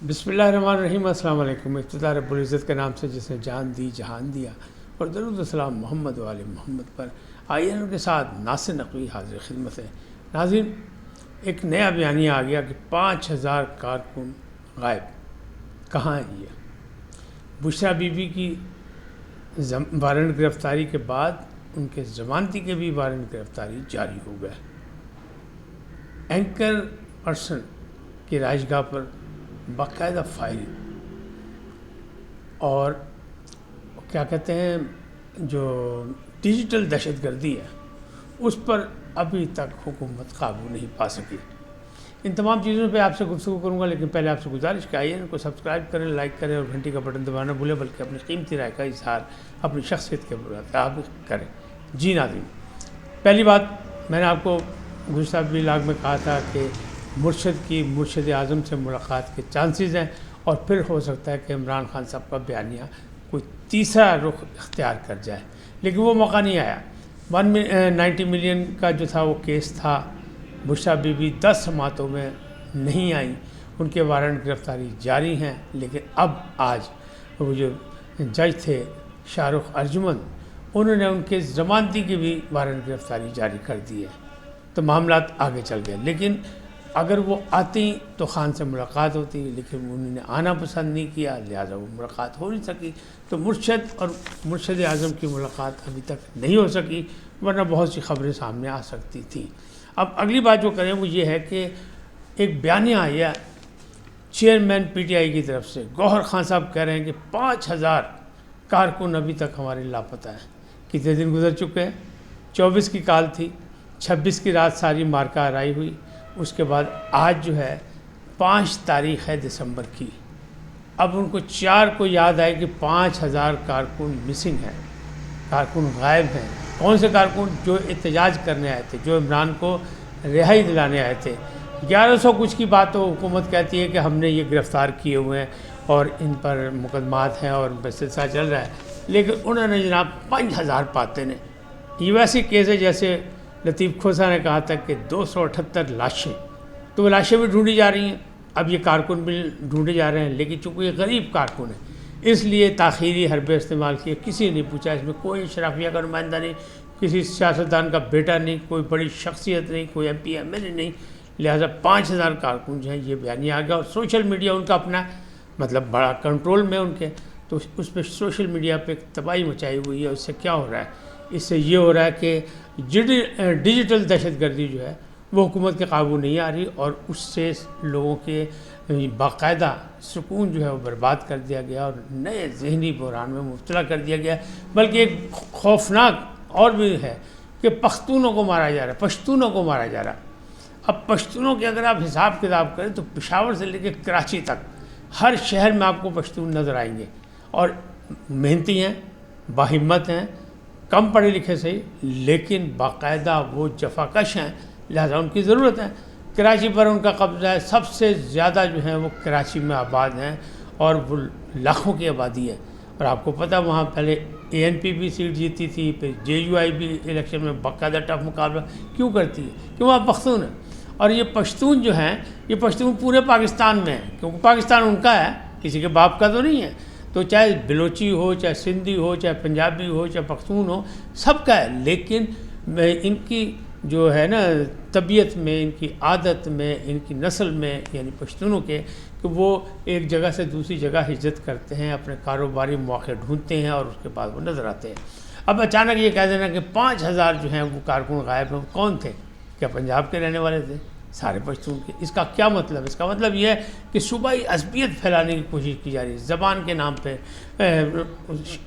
بسم اللہ الرحمن الرحیم۔ السلام علیکم۔ افتتاح رب العزت کے نام سے جس نے جان دی جہان دیا، اور درود و سلام محمد و آل محمد پر۔ آئیے ان کے ساتھ ناصر نقوی حاضر خدمت ہے۔ ناظرین، ایک نیا بیانیہ آ گیا کہ 5000 کارکن غائب۔ کہاں ہیں یہ؟ بشریٰ بی بی کی وارنٹ گرفتاری کے بعد ان کے ضمانتی کے بھی وارنٹ گرفتاری جاری ہو گئے۔ اینکر پرسن کی رہائش گاہ پر باقاعدہ فائرنگ، اور کیا کہتے ہیں جو ڈیجیٹل دہشت گردی ہے اس پر ابھی تک حکومت قابو نہیں پا سکی۔ ان تمام چیزوں پہ آپ سے گفتگو کروں گا، لیکن پہلے آپ سے گزارش کہ آئیے ان کو سبسکرائب کریں، لائک کریں اور گھنٹی کا بٹن دبانا بھولیں، بلکہ اپنی قیمتی رائے کا اظہار اپنی شخصیت کے مطابق کریں۔ جی ناظرین، پہلی بات میں نے آپ کو گزشتہ ولاگ میں کہا تھا کہ مرشد اعظم سے ملاقات کے چانسز ہیں، اور پھر ہو سکتا ہے کہ عمران خان صاحب کا بیانیہ کوئی تیسرا رخ اختیار کر جائے، لیکن وہ موقع نہیں آیا۔ 190 ملین کا جو تھا وہ کیس تھا، بشریٰ بی بی 10 سماعتوں میں نہیں آئیں، ان کے وارنٹ گرفتاری جاری ہیں، لیکن اب آج وہ جو جج تھے شاہ رخ ارجمند، انہوں نے ان کے ضمانتی کی بھی وارنٹ گرفتاری جاری کر دی ہے، تو معاملات آگے چل گئے۔ لیکن اگر وہ آتی تو خان سے ملاقات ہوتی، لیکن انہوں نے آنا پسند نہیں کیا، لہٰذا وہ ملاقات ہو نہیں سکی، تو مرشد اعظم کی ملاقات ابھی تک نہیں ہو سکی، ورنہ بہت سی خبریں سامنے آ سکتی تھیں۔ اب اگلی بات جو کریں وہ یہ ہے کہ ایک بیانیہ آیا چیئرمین پی ٹی آئی کی طرف سے، گوہر خان صاحب کہہ رہے ہیں کہ 5000 کارکن ابھی تک ہمارے لاپتہ ہیں۔ کتنے دن گزر چکے ہیں؟ 24 کی کال تھی، 26 کی رات ساری مارکہ آرائی ہوئی، اس کے بعد آج جو ہے 5 تاریخ ہے دسمبر کی۔ اب ان کو 4 کو یاد آئے کہ 5000 کارکن مسنگ ہیں، کارکن غائب ہیں۔ کون سے کارکن؟ جو احتجاج کرنے آئے تھے، جو عمران کو رہائی دلانے آئے تھے۔ 1100 کچھ کی بات تو حکومت کہتی ہے کہ ہم نے یہ گرفتار کیے ہوئے ہیں اور ان پر مقدمات ہیں اور سلسلہ چل رہا ہے، لیکن انہوں نے جناب 5000 پاتے نے۔ یہ ویسے کیس ہے جیسے لطیف کھوسا نے کہا تھا کہ 278 لاشیں، تو وہ لاشیں بھی ڈھونڈی جا رہی ہیں، اب یہ کارکن بھی ڈھونڈے جا رہے ہیں، لیکن چونکہ یہ غریب کارکن ہیں اس لیے تاخیری حربے استعمال کیے۔ کسی نے پوچھا، اس میں کوئی اشرافیہ کا نمائندہ نہیں، کسی سیاستدان کا بیٹا نہیں، کوئی بڑی شخصیت نہیں، کوئی M P M L A نہیں، لہٰذا 5000 کارکن جو ہیں یہ بیانیہ آ گیا۔ اور سوشل میڈیا ان کا اپنا مطلب بڑا کنٹرول میں ان کے، تو اس پہ سوشل میڈیا پہ تباہی مچائی ہوئی ہے۔ اس سے کیا ہو رہا ہے؟ اس سے یہ ہو رہا ہے کہ ڈیجیٹل دہشت گردی جو ہے وہ حکومت کے قابو نہیں آ رہی، اور اس سے لوگوں کے باقاعدہ سکون جو ہے وہ برباد کر دیا گیا اور نئے ذہنی بحران میں مبتلا کر دیا گیا۔ بلکہ ایک خوفناک اور بھی ہے کہ پختونوں کو مارا جا رہا ہے، پشتونوں کو مارا جا رہا ہے۔ اب پشتونوں کے اگر آپ حساب کتاب کریں تو پشاور سے لے کے کراچی تک ہر شہر میں آپ کو پشتون نظر آئیں گے، اور محنتی ہیں، باہمت ہیں، کم پڑھے لکھے سے، لیکن باقاعدہ وہ جفاکش ہیں، لہذا ان کی ضرورت ہے۔ کراچی پر ان کا قبضہ ہے، سب سے زیادہ جو ہیں وہ کراچی میں آباد ہیں، اور وہ لاکھوں کی آبادی ہے۔ اور آپ کو پتہ وہاں پہلے اے این پی بھی سیٹ جیتی تھی، پھر جے یو آئی بھی الیکشن میں باقاعدہ ٹف مقابلہ کیوں کرتی ہے؟ کہ وہاں پختون ہیں، اور یہ پشتون جو ہیں یہ پشتون پورے پاکستان میں ہیں، کیونکہ پاکستان ان کا ہے، کسی کے باپ کا تو نہیں ہے۔ تو چاہے بلوچی ہو، چاہے سندھی ہو، چاہے پنجابی ہو، چاہے پختون ہو، سب کا ہے، لیکن ان کی جو ہے نا طبیعت میں، ان کی عادت میں، ان کی نسل میں، یعنی پشتونوں کے، کہ وہ ایک جگہ سے دوسری جگہ ہجرت کرتے ہیں، اپنے کاروباری مواقع ڈھونڈتے ہیں، اور اس کے بعد وہ نظر آتے ہیں۔ اب اچانک یہ کہہ دینا کہ 5000 جو ہیں وہ کارکن غائب ہیں، کون تھے؟ کیا پنجاب کے رہنے والے تھے؟ سارے پشتون کے۔ اس کا کیا مطلب؟ اس کا مطلب یہ ہے کہ صوبائی عصبیت پھیلانے کی کوشش کی جا رہی ہے، زبان کے نام پہ،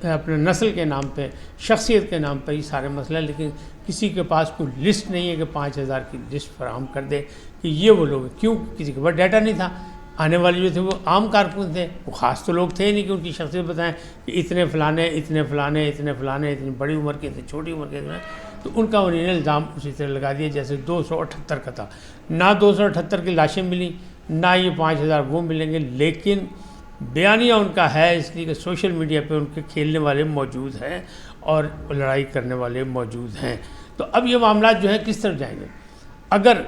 اپنے نسل کے نام پہ، شخصیت کے نام پہ، یہ سارے مسئلہ ہیں۔ لیکن کسی کے پاس کوئی لسٹ نہیں ہے کہ 5000 کی لسٹ فراہم کر دے کہ یہ وہ لوگ ہیں۔ کیوں؟ کسی کے پاس ڈیٹا نہیں تھا۔ آنے والے جو تھے وہ عام کارکن تھے، وہ خاص تو لوگ تھے نہیں کہ ان کی شخصیت بتائیں کہ اتنے فلانے، اتنے فلانے، اتنے فلانے، اتنی بڑی عمر کے تھے، چھوٹی عمر کے تھے، تو ان کا انہوں نے الزام اسی طرح لگا دیا جیسے 278 کا تھا۔ نہ 278 کی لاشیں ملیں، نہ یہ 5000 وہ ملیں گے، لیکن بیانیہ ان کا ہے، اس لیے کہ سوشل میڈیا پہ ان کے کھیلنے والے موجود ہیں اور لڑائی کرنے والے موجود ہیں۔ تو اب یہ معاملات جو ہیں کس طرف جائیں گے؟ اگر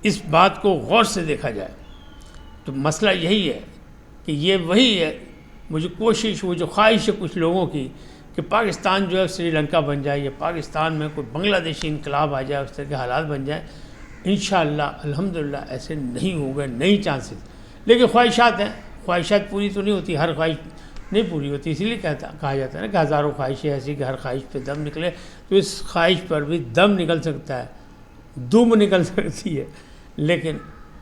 اس بات کو غور سے دیکھا جائے تو مسئلہ یہی ہے کہ یہ وہی ہے وہ جو کوشش، وہ جو خواہش ہے کچھ لوگوں کی کہ پاکستان جو ہے سری لنکا بن جائے، یا پاکستان میں کوئی بنگلہ دیشی انقلاب آ جائے، اس طرح کے حالات بن جائیں. انشاءاللہ الحمدللہ ایسے نہیں ہوگا، نہیں چانسز. لیکن خواہشات ہیں، خواہشات پوری تو نہیں ہوتی، ہر خواہش نہیں پوری ہوتی. اسی لیے کہا جاتا ہے نا کہ ہزاروں خواہشیں ایسی کہ ہر خواہش پہ دم نکلے. تو اس خواہش پر بھی دم نکل سکتا ہے، دم نکل سکتی ہے، لیکن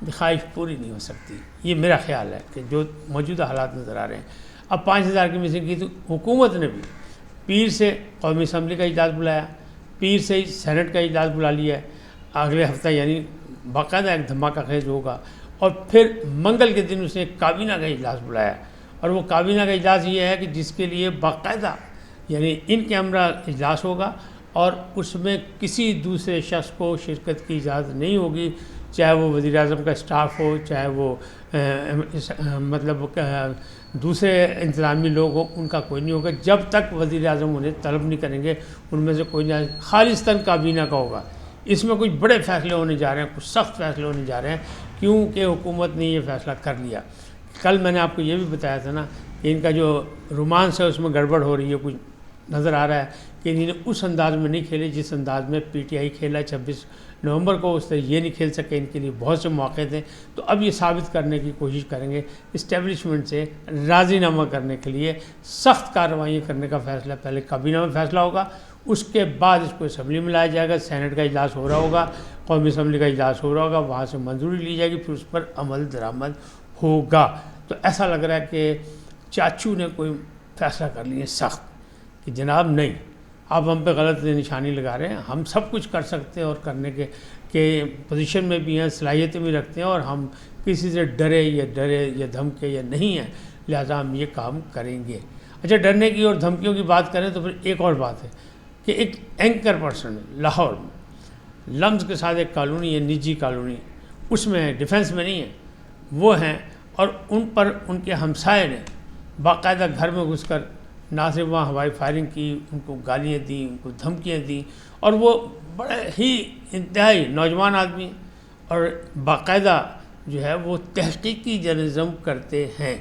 خواہش پوری نہیں ہو سکتی. یہ میرا خیال ہے کہ جو موجودہ حالات نظر آ رہے ہیں. اب 5000 کی میٹنگ کی تو حکومت نے بھی پیر سے قومی اسمبلی کا اجلاس بلایا، پیر سے سینٹ کا اجلاس بلا لیا ہے اگلے ہفتہ، یعنی باقاعدہ ایک دھماکہ خیز ہوگا. اور پھر منگل کے دن اس نے کابینہ کا اجلاس بلایا، اور وہ کابینہ کا اجلاس یہ ہے کہ جس کے لیے باقاعدہ یعنی ان کیمرہ اجلاس ہوگا، اور اس میں کسی دوسرے شخص کو شرکت کی اجازت نہیں ہوگی، چاہے وہ وزیر اعظم کا اسٹاف ہو، چاہے وہ مطلب دوسرے انتظامی لوگ ہوں، ان کا کوئی نہیں ہوگا جب تک وزیر اعظم انہیں طلب نہیں کریں گے. ان میں سے کوئی نہیں، خالصتاً کابینہ کا ہوگا. اس میں کچھ بڑے فیصلے ہونے جا رہے ہیں، کچھ سخت فیصلے ہونے جا رہے ہیں، کیونکہ حکومت نے یہ فیصلہ کر لیا. کل میں نے آپ کو یہ بھی بتایا تھا نا کہ ان کا جو رومانس ہے اس میں گڑبڑ ہو رہی ہے. کچھ نظر آ رہا ہے کہ انہوں نے اس انداز میں نہیں کھیلے جس انداز میں پی ٹی آئی کھیلا 26 نومبر کو. اس طرح یہ نہیں کھیل سکے، ان کے لیے بہت سے مواقع تھے. تو اب یہ ثابت کرنے کی کوشش کریں گے، اسٹیبلشمنٹ سے راضی نامہ کرنے کے لیے سخت کارروائیاں کرنے کا فیصلہ پہلے کابینہ میں فیصلہ ہوگا، اس کے بعد اس کو اسمبلی میں لایا جائے گا. سینٹ کا اجلاس ہو رہا ہوگا، قومی اسمبلی کا اجلاس ہو رہا ہوگا، وہاں سے منظوری لی جائے گی، پھر اس پر عمل درآمد ہوگا. تو ایسا لگ رہا ہے کہ چاچو نے کوئی فیصلہ کر لیے سخت کہ جناب نہیں، آپ ہم پہ غلط نشانی لگا رہے ہیں، ہم سب کچھ کر سکتے ہیں اور کرنے کے پوزیشن میں بھی ہیں، صلاحیتیں بھی رکھتے ہیں، اور ہم کسی سے ڈرے یا دھمکے یا نہیں ہیں، لہٰذا ہم یہ کام کریں گے. اچھا، ڈرنے کی اور دھمکیوں کی بات کریں تو پھر ایک اور بات ہے کہ ایک اینکر پرسن لاہور میں لمز کے ساتھ ایک کالونی ہے، نجی کالونی، اس میں ڈیفنس میں نہیں ہے، وہ ہیں، اور ان پر ان کے ہمسائے نے باقاعدہ گھر میں گھس کر نہ صرف وہاں ہوائی فائرنگ کی، ان کو گالیاں دیں، ان کو دھمکیاں دیں. اور وہ بڑے ہی انتہائی نوجوان آدمی، اور باقاعدہ جو ہے وہ تحقیقی جرنلزم کرتے ہیں،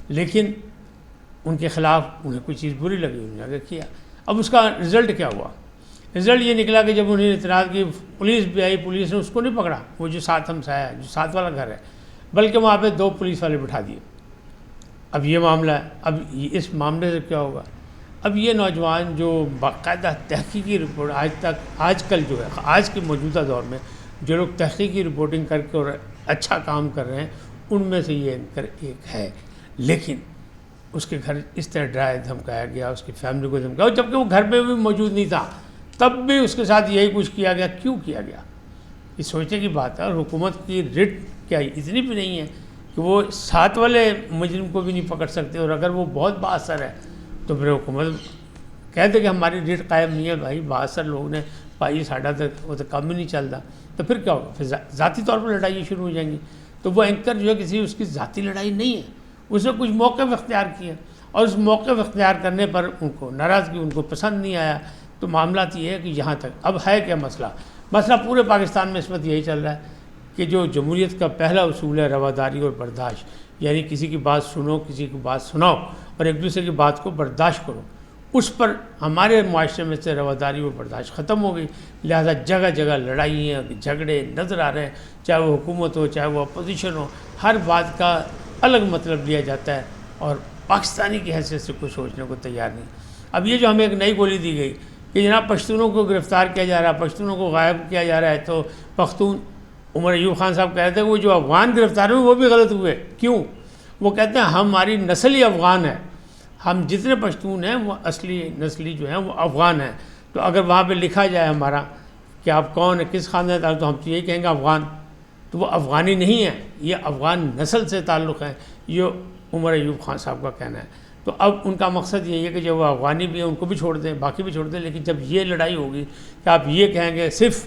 لیکن ان کے خلاف انہیں کوئی چیز بری لگی، انہوں نے آگے کیا. اب اس کا رزلٹ کیا ہوا؟ رزلٹ یہ نکلا کہ جب انہیں اطلاع کی، پولیس بھی آئی، پولیس نے اس کو نہیں پکڑا، وہ جو ساتھ ہمسایا ہے، جو ساتھ والا گھر ہے، بلکہ وہاں پہ 2 پولیس والے بٹھا دیے. اب یہ معاملہ ہے. اب اس معاملے سے کیا ہوگا؟ اب یہ نوجوان جو باقاعدہ تحقیقی رپورٹ آج کل جو ہے، آج کے موجودہ دور میں جو لوگ تحقیقی رپورٹنگ کر کے اور اچھا کام کر رہے ہیں، ان میں سے یہ اینکر ایک ہے. لیکن اس کے گھر اس طرح ڈرایا دھمکایا گیا، اس کی فیملی کو دھمکایا، جبکہ وہ گھر پہ بھی موجود نہیں تھا، تب بھی اس کے ساتھ یہی کچھ کیا گیا. کیوں کیا گیا؟ یہ سوچنے کی بات ہے. اور حکومت کی رٹ کیا اتنی بھی نہیں ہے کہ وہ ساتھ والے مجرم کو بھی نہیں پکڑ سکتے، اور اگر وہ بہت بااثر ہے تو پھر حکومت کہتے کہ ہماری ریٹ قائم نہیں ہے. بھائی بااثر لوگ نے پائی ساڈا تو وہ تو کم ہی نہیں چلتا، تو پھر کیا ہوگا؟ پھر ذاتی طور پر لڑائیاں شروع ہو جائیں گی. تو وہ اینکر جو ہے کسی اس کی ذاتی لڑائی نہیں ہے، اس نے کچھ موقف اختیار کیا، اور اس موقف اختیار کرنے پر ان کو ناراضگی، ان کو پسند نہیں آیا. تو معاملات یہ ہے کہ یہاں تک اب ہے کیا مسئلہ پورے پاکستان میں اس وقت یہی چل رہا ہے کہ جو جمہوریت کا پہلا اصول ہے رواداری اور برداشت، یعنی کسی کی بات سنو، کسی کی بات سناؤ، اور ایک دوسرے کی بات کو برداشت کرو. اس پر ہمارے معاشرے میں سے رواداری اور برداشت ختم ہو گئی. لہذا جگہ جگہ لڑائیاں، جھگڑے نظر آ رہے ہیں، چاہے وہ حکومت ہو، چاہے وہ اپوزیشن ہو، ہر بات کا الگ مطلب لیا جاتا ہے، اور پاکستانی کی حیثیت سے کوئی سوچنے کو تیار نہیں. اب یہ جو ہمیں ایک نئی گولی دی گئی کہ جناب پشتونوں کو گرفتار کیا جا رہا ہے، پشتونوں کو غائب کیا جا رہا ہے، تو پختون عمر ایوب خان صاحب کہتے ہیں وہ جو افغان گرفتار ہوئے وہ بھی غلط ہوئے. کیوں؟ وہ کہتے ہیں ہماری نسل ہی افغان ہے، ہم جتنے پشتون ہیں وہ اصلی نسلی جو ہیں وہ افغان ہیں. تو اگر وہاں پہ لکھا جائے ہمارا کہ آپ کون ہیں، کس خاندان تعلق، تو ہم تو یہی کہیں گے افغان. تو وہ افغانی نہیں ہے، یہ افغان نسل سے تعلق ہے، یہ عمر ایوب خان صاحب کا کہنا ہے. تو اب ان کا مقصد یہی ہے کہ جب وہ افغانی بھی ہیں ان کو بھی چھوڑ دیں، باقی بھی چھوڑ دیں. لیکن جب یہ لڑائی ہوگی کہ آپ یہ کہیں گے صرف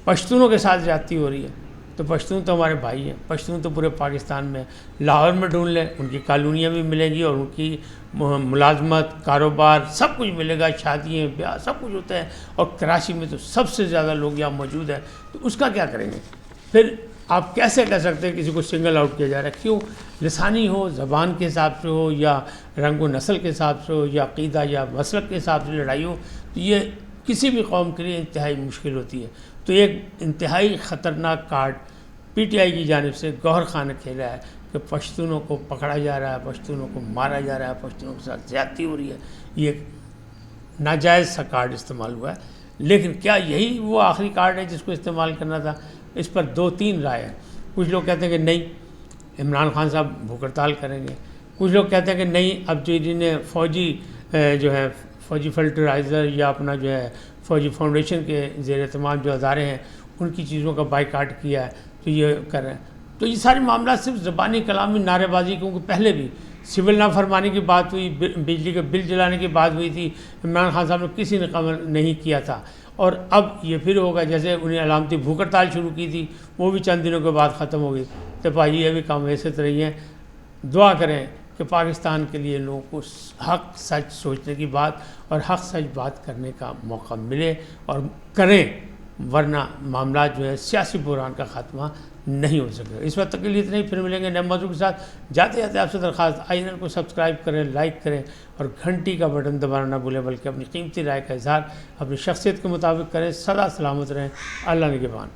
پشتونوں کے ساتھ زیادتی ہو رہی ہے، تو پشتون تو ہمارے بھائی ہیں، پشتون تو پورے پاکستان میں، لاہور میں ڈھونڈ لیں ان کی کالونیاں بھی ملیں گی، اور ان کی ملازمت، کاروبار سب کچھ ملے گا، شادیاں، بیاہ سب کچھ ہوتا ہے. اور کراچی میں تو سب سے زیادہ لوگ یہاں موجود ہیں، تو اس کا کیا کریں گے؟ پھر آپ کیسے کہہ سکتے ہیں کسی کو سنگل آؤٹ کیا جا رہا ہے؟ کیوں؟ لسانی ہو، زبان کے حساب سے ہو، یا رنگ و نسل کے حساب سے ہو، یا عقیدہ یا مسلک کے حساب سے لڑائی ہو، تو یہ کسی بھی قوم کے لیے انتہائی مشکل ہوتی ہے۔ تو ایک انتہائی خطرناک کارڈ پی ٹی آئی کی جانب سے گوہر خان نے کھیلا ہے کہ پشتونوں کو پکڑا جا رہا ہے، پشتونوں کو مارا جا رہا ہے، پشتونوں کے ساتھ زیادتی ہو رہی ہے۔ یہ ایک ناجائز سا کارڈ استعمال ہوا ہے۔ لیکن کیا یہی وہ آخری کارڈ ہے جس کو استعمال کرنا تھا؟ اس پر 2-3 رائے ہیں۔ کچھ لوگ کہتے ہیں کہ نہیں، عمران خان صاحب بھوک ہڑتال کریں گے۔ کچھ لوگ کہتے ہیں کہ نہیں، اب جو جنہیں فوجی فلٹرائزر یا اپنا جو ہے فوجی فاؤنڈیشن کے زیر اہتمام جو ادارے ہیں ان کی چیزوں کا بائیکاٹ کیا ہے تو یہ کر رہے ہیں۔ تو یہ سارے معاملات صرف زبانی کلامی نعرے بازی، کیونکہ پہلے بھی سول نافرمانی کی بات ہوئی، بجلی کا بل جلانے کی بات ہوئی تھی، عمران خان صاحب نے کسی نے قبول نہیں کیا تھا، اور اب یہ پھر ہوگا۔ جیسے انہیں علامتی بھوک ہڑتال شروع کی تھی، وہ بھی چند دنوں کے بعد ختم ہو گئی۔ تو بھائی یہ بھی کام ویسے طرح ہی ہیں۔ دعا کریں کہ پاکستان کے لیے لوگوں کو حق سچ سوچنے کی بات اور حق سچ بات کرنے کا موقع ملے اور کریں، ورنہ معاملات جو ہے سیاسی بحران کا خاتمہ نہیں ہو سکے۔ اس وقت تک کے لیے اتنا ہی، پھر ملیں گے نئے موضوع کے ساتھ۔ جاتے جاتے آپ سے درخواست، آئی چینل کو سبسکرائب کریں، لائک کریں اور گھنٹی کا بٹن دبانا نہ بھولیں، بلکہ اپنی قیمتی رائے کا اظہار اپنی شخصیت کے مطابق کریں۔ سدا سلامت رہیں، اللہ نگہبان۔